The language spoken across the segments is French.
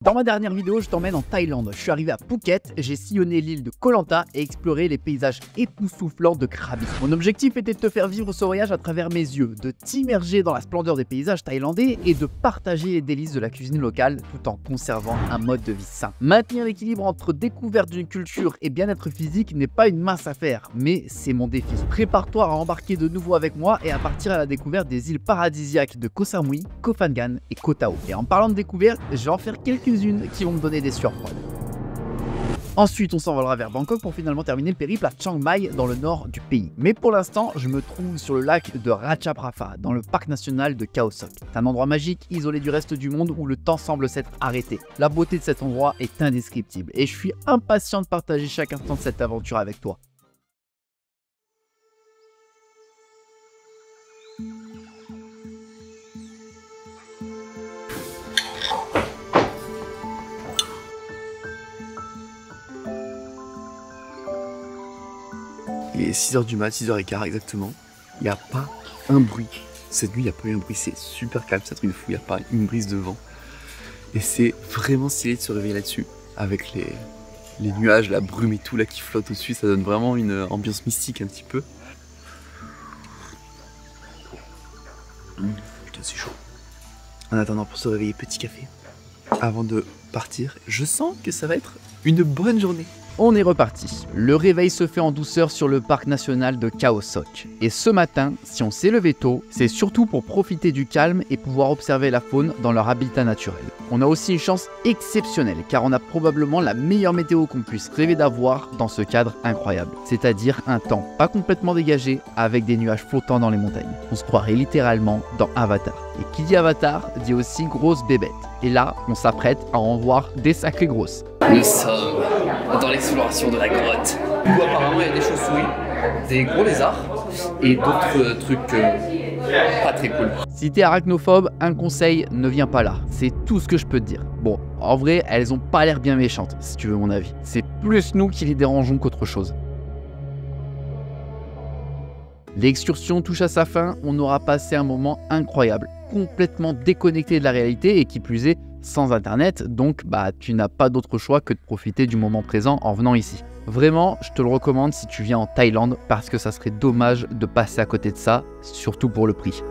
Dans ma dernière vidéo, je t'emmène en Thaïlande. Je suis arrivé à Phuket, j'ai sillonné l'île de Koh Lanta et exploré les paysages époustouflants de Krabi. Mon objectif était de te faire vivre ce voyage à travers mes yeux, de t'immerger dans la splendeur des paysages thaïlandais et de partager les délices de la cuisine locale tout en conservant un mode de vie sain. Maintenir l'équilibre entre découverte d'une culture et bien-être physique n'est pas une mince affaire, mais c'est mon défi. Prépare-toi à embarquer de nouveau avec moi et à partir à la découverte des îles paradisiaques de Koh Samui, Koh Phangan et Koh Tao. Et en parlant de découverte, je vais en faire quelques-unes qui vont me donner des sueurs froides. Ensuite, on s'envolera vers Bangkok pour finalement terminer le périple à Chiang Mai dans le nord du pays. Mais pour l'instant, je me trouve sur le lac de Ratchaprapha, dans le parc national de Khao Sok. C'est un endroit magique, isolé du reste du monde où le temps semble s'être arrêté. La beauté de cet endroit est indescriptible et je suis impatient de partager chaque instant de cette aventure avec toi. Il est 6h du mat, 6h15 exactement. Il n'y a pas un bruit. Cette nuit, il n'y a pas eu un bruit. C'est super calme, c'est un truc de fou. Il n'y a pas une brise de vent. Et c'est vraiment stylé de se réveiller là-dessus. Avec les nuages, la brume et tout là qui flotte au-dessus. Ça donne vraiment une ambiance mystique un petit peu. Putain, c'est chaud. En attendant, pour se réveiller, petit café. Avant de partir, je sens que ça va être une bonne journée. On est reparti. Le réveil se fait en douceur sur le parc national de Khao Sok. Et ce matin, si on s'est levé tôt, c'est surtout pour profiter du calme et pouvoir observer la faune dans leur habitat naturel. On a aussi une chance exceptionnelle car on a probablement la meilleure météo qu'on puisse rêver d'avoir dans ce cadre incroyable. C'est-à-dire un temps pas complètement dégagé avec des nuages flottants dans les montagnes. On se croirait littéralement dans Avatar. Et qui dit Avatar dit aussi grosse bébête. Et là, on s'apprête à en voir des sacrées grosses. Nous sommes dans l'exploration de la grotte où apparemment il y a des chauves-souris, des gros lézards et d'autres trucs pas très cool. Si t'es arachnophobe, un conseil, ne viens pas là. C'est tout ce que je peux te dire. Bon, en vrai, elles ont pas l'air bien méchantes, si tu veux mon avis. C'est plus nous qui les dérangeons qu'autre chose. L'excursion touche à sa fin, on aura passé un moment incroyable, complètement déconnecté de la réalité et qui plus est, sans internet, donc tu n'as pas d'autre choix que de profiter du moment présent en venant ici. Vraiment, je te le recommande si tu viens en Thaïlande parce que ça serait dommage de passer à côté de ça, surtout pour le prix.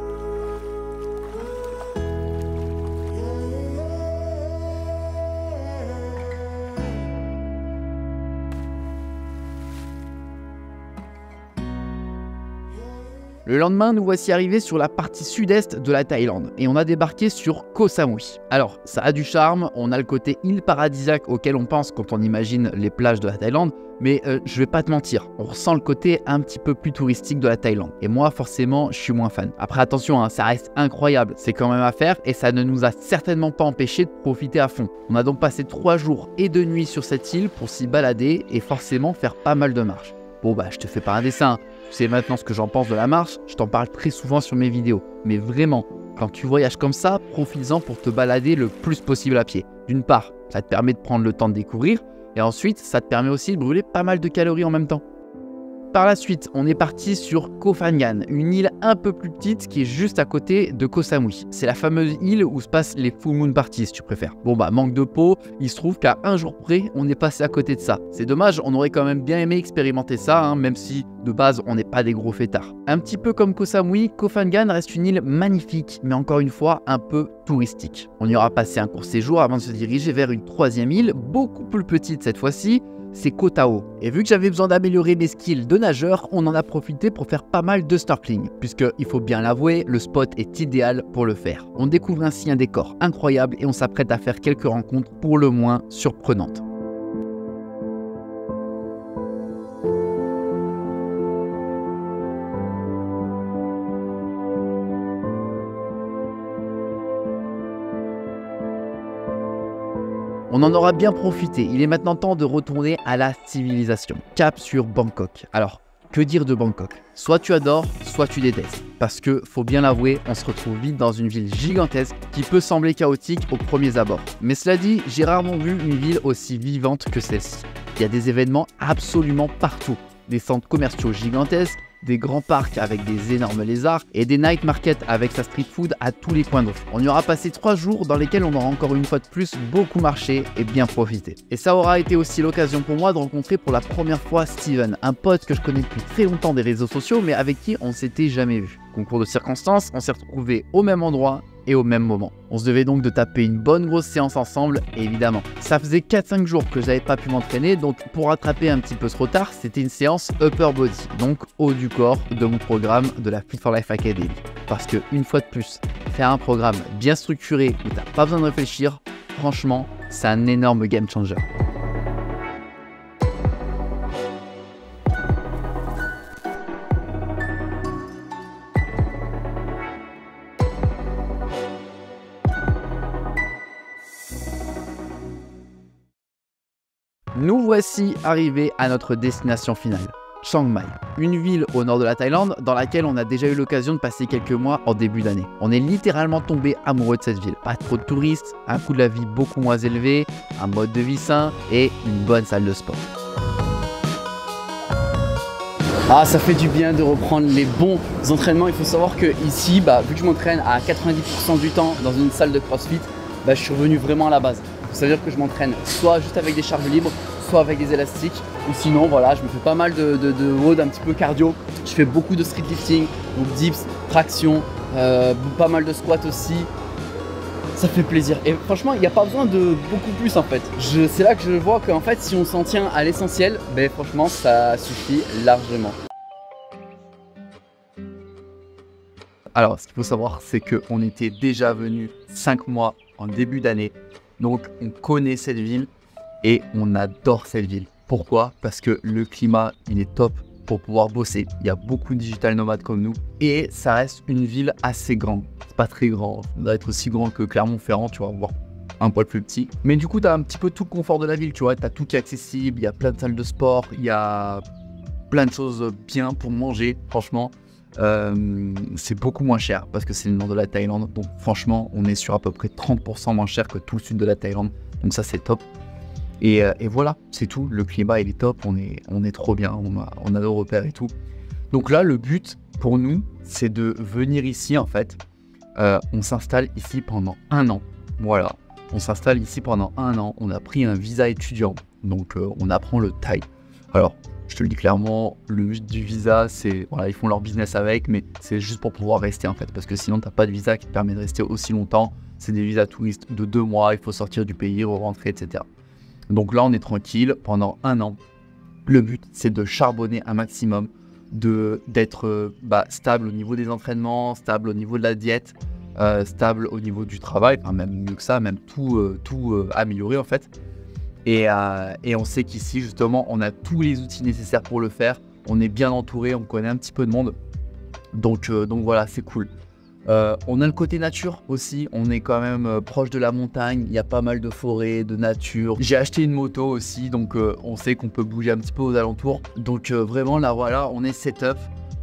Le lendemain, nous voici arrivés sur la partie sud-est de la Thaïlande et on a débarqué sur Koh Samui. Alors, ça a du charme, on a le côté île paradisiaque auquel on pense quand on imagine les plages de la Thaïlande, mais je vais pas te mentir, on ressent le côté un petit peu plus touristique de la Thaïlande. Et moi, forcément, je suis moins fan. Après, attention, ça reste incroyable, c'est quand même à faire et ça ne nous a certainement pas empêché de profiter à fond. On a donc passé 3 jours et 2 nuits sur cette île pour s'y balader et forcément faire pas mal de marches. Bon je te fais pas un dessin, tu sais maintenant ce que j'en pense de la marche, je t'en parle très souvent sur mes vidéos. Mais vraiment, quand tu voyages comme ça, profites-en pour te balader le plus possible à pied. D'une part, ça te permet de prendre le temps de découvrir, et ensuite, ça te permet aussi de brûler pas mal de calories en même temps. Par la suite, on est parti sur Koh Phangan, une île un peu plus petite qui est juste à côté de Koh Samui. C'est la fameuse île où se passent les full moon parties si tu préfères. Bon manque de peau, il se trouve qu'à un jour près, on est passé à côté de ça. C'est dommage, on aurait quand même bien aimé expérimenter ça, même si de base on n'est pas des gros fêtards. Un petit peu comme Koh Samui, Koh Phangan reste une île magnifique, mais encore une fois un peu touristique. On y aura passé un court séjour avant de se diriger vers une 3e île, beaucoup plus petite cette fois-ci, c'est Koh Tao. Et vu que j'avais besoin d'améliorer mes skills de nageur, on en a profité pour faire pas mal de snorkeling, puisque, il faut bien l'avouer, le spot est idéal pour le faire. On découvre ainsi un décor incroyable et on s'apprête à faire quelques rencontres pour le moins surprenantes. On en aura bien profité, il est maintenant temps de retourner à la civilisation. Cap sur Bangkok. Alors, que dire de Bangkok? Soit tu adores, soit tu détestes. Parce que, faut bien l'avouer, on se retrouve vite dans une ville gigantesque qui peut sembler chaotique aux premiers abords. Mais cela dit, j'ai rarement vu une ville aussi vivante que celle-ci. Il y a des événements absolument partout. Des centres commerciaux gigantesques, des grands parcs avec des énormes lézards et des night markets avec sa street food à tous les coins de rue. On y aura passé 3 jours dans lesquels on aura encore une fois de plus beaucoup marché et bien profité. Et ça aura été aussi l'occasion pour moi de rencontrer pour la première fois Steven, un pote que je connais depuis très longtemps des réseaux sociaux mais avec qui on s'était jamais vu. Concours de circonstances, on s'est retrouvés au même endroit et au même moment. On se devait donc de taper une bonne grosse séance ensemble, évidemment. Ça faisait 4-5 jours que j'avais pas pu m'entraîner, donc pour rattraper un petit peu ce retard, c'était une séance upper body, donc haut du corps de mon programme de la Fit for Life Academy. Parce que une fois de plus, faire un programme bien structuré où t'as pas besoin de réfléchir, franchement, c'est un énorme game changer. Nous voici arrivés à notre destination finale, Chiang Mai, une ville au nord de la Thaïlande dans laquelle on a déjà eu l'occasion de passer quelques mois en début d'année. On est littéralement tombé amoureux de cette ville. Pas trop de touristes, un coût de la vie beaucoup moins élevé, un mode de vie sain et une bonne salle de sport. Ah, ça fait du bien de reprendre les bons entraînements. Il faut savoir que ici, vu que je m'entraîne à 90% du temps dans une salle de CrossFit, je suis revenu vraiment à la base. Ça veut dire que je m'entraîne soit juste avec des charges libres, soit avec des élastiques, ou sinon voilà, je me fais pas mal de WOD un petit peu cardio. Je fais beaucoup de street lifting, donc dips, traction, pas mal de squats aussi. Ça fait plaisir et franchement il n'y a pas besoin de beaucoup plus en fait. C'est là que je vois qu'en fait si on s'en tient à l'essentiel, franchement ça suffit largement. Alors ce qu'il faut savoir c'est qu'on était déjà venu 5 mois en début d'année. Donc on connaît cette ville et on adore cette ville. Pourquoi? Parce que le climat il est top pour pouvoir bosser. Il y a beaucoup de digital nomades comme nous et ça reste une ville assez grande. C'est pas très grand, ça doit être aussi grand que Clermont-Ferrand, tu vois, voire un poil plus petit. Mais du coup tu as un petit peu tout le confort de la ville, tu vois, tu as tout qui est accessible, il y a plein de salles de sport, il y a plein de choses bien pour manger, franchement. C'est beaucoup moins cher parce que c'est le nord de la Thaïlande, donc franchement on est sur à peu près 30% moins cher que tout le sud de la Thaïlande, donc ça c'est top et voilà, c'est tout, le climat il est top, on est trop bien, on a nos repères et tout. Donc là le but pour nous c'est de venir ici en fait, on s'installe ici pendant 1 an, voilà, on s'installe ici pendant 1 an, on a pris un visa étudiant, donc on apprend le thaï. Alors je te le dis clairement, le but du visa, c'est, voilà, ils font leur business avec, mais c'est juste pour pouvoir rester en fait, parce que sinon, tu n'as pas de visa qui te permet de rester aussi longtemps. C'est des visas touristes de 2 mois, il faut sortir du pays, re-rentrer, etc. Donc là, on est tranquille pendant 1 an. Le but, c'est de charbonner un maximum, d'être stable au niveau des entraînements, stable au niveau de la diète, stable au niveau du travail, enfin même mieux que ça, même tout améliorer en fait. Et on sait qu'ici, justement, on a tous les outils nécessaires pour le faire. On est bien entouré, on connaît un petit peu de monde. Donc voilà, c'est cool. On a le côté nature aussi. On est quand même proche de la montagne. Il y a pas mal de forêts, de nature. J'ai acheté une moto aussi, donc on sait qu'on peut bouger un petit peu aux alentours. Donc vraiment, là, voilà, on est set-up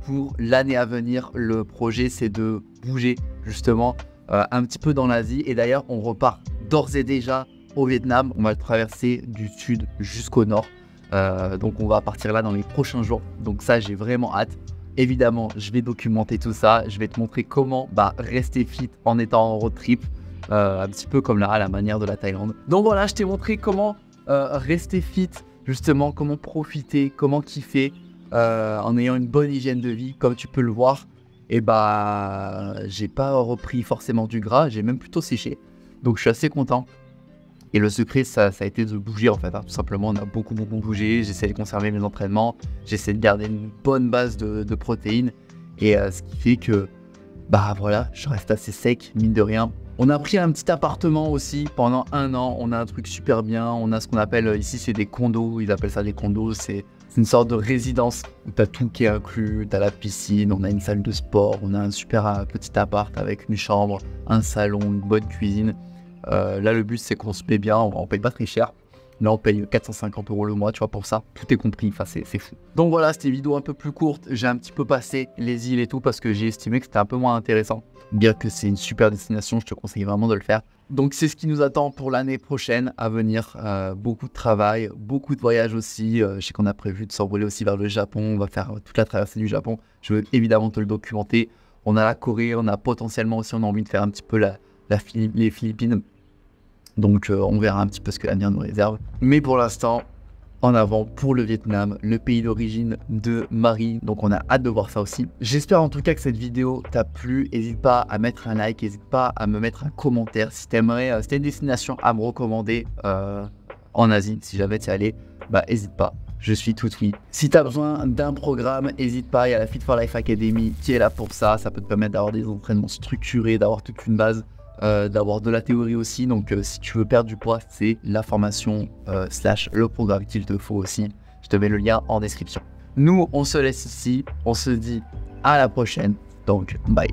pour l'année à venir. Le projet, c'est de bouger, justement, un petit peu dans l'Asie. Et d'ailleurs, on repart d'ores et déjà au Vietnam, on va le traverser du sud jusqu'au nord, donc on va partir là dans les prochains jours, donc ça j'ai vraiment hâte. Évidemment je vais documenter tout ça, je vais te montrer comment rester fit en étant en road trip, un petit peu comme là à la manière de la Thaïlande. Donc voilà, je t'ai montré comment rester fit, justement comment profiter, comment kiffer en ayant une bonne hygiène de vie. Comme tu peux le voir, et j'ai pas repris forcément du gras, j'ai même plutôt séché, donc je suis assez content. Et le secret, ça a été de bouger en fait, hein. Tout simplement, on a beaucoup bougé, j'essaie de conserver mes entraînements, j'essaie de garder une bonne base de protéines, et ce qui fait que, voilà, je reste assez sec, mine de rien. On a pris un petit appartement aussi pendant 1 an, on a un truc super bien, on a ce qu'on appelle, ici c'est des condos, ils appellent ça des condos, c'est une sorte de résidence où tu as tout qui est inclus, tu as la piscine, on a une salle de sport, on a un super petit appart avec une chambre, un salon, une bonne cuisine. Là le but c'est qu'on se paye bien, on paye pas très cher. Là on paye 450 € le mois, tu vois, pour ça, tout est compris, enfin c'est fou. Donc voilà, c'était une vidéo un peu plus courte, j'ai un petit peu passé les îles et tout parce que j'ai estimé que c'était un peu moins intéressant. Bien que c'est une super destination, je te conseille vraiment de le faire. Donc c'est ce qui nous attend pour l'année prochaine à venir. Beaucoup de travail, beaucoup de voyages aussi. Je sais qu'on a prévu de s'envoler aussi vers le Japon. On va faire toute la traversée du Japon. Je veux évidemment te le documenter. On a la Corée, on a potentiellement aussi, on a envie de faire un petit peu les Philippines. Donc on verra un petit peu ce que l'avenir nous réserve. Mais pour l'instant, en avant pour le Vietnam, le pays d'origine de Marie. Donc on a hâte de voir ça aussi. J'espère en tout cas que cette vidéo t'a plu. N'hésite pas à mettre un like, n'hésite pas à me mettre un commentaire si t'aimerais, si t'as une destination à me recommander en Asie, si jamais t'y allé, bah n'hésite pas. Je suis tout oui. Si tu as besoin d'un programme, n'hésite pas, il y a la Fit for Life Academy qui est là pour ça. Ça peut te permettre d'avoir des entraînements structurés, d'avoir toute une base, d'avoir de la théorie aussi. Donc si tu veux perdre du poids, c'est la formation / le programme qu'il te faut aussi. Je te mets le lien en description. Nous, on se laisse ici. On se dit à la prochaine. Donc, bye.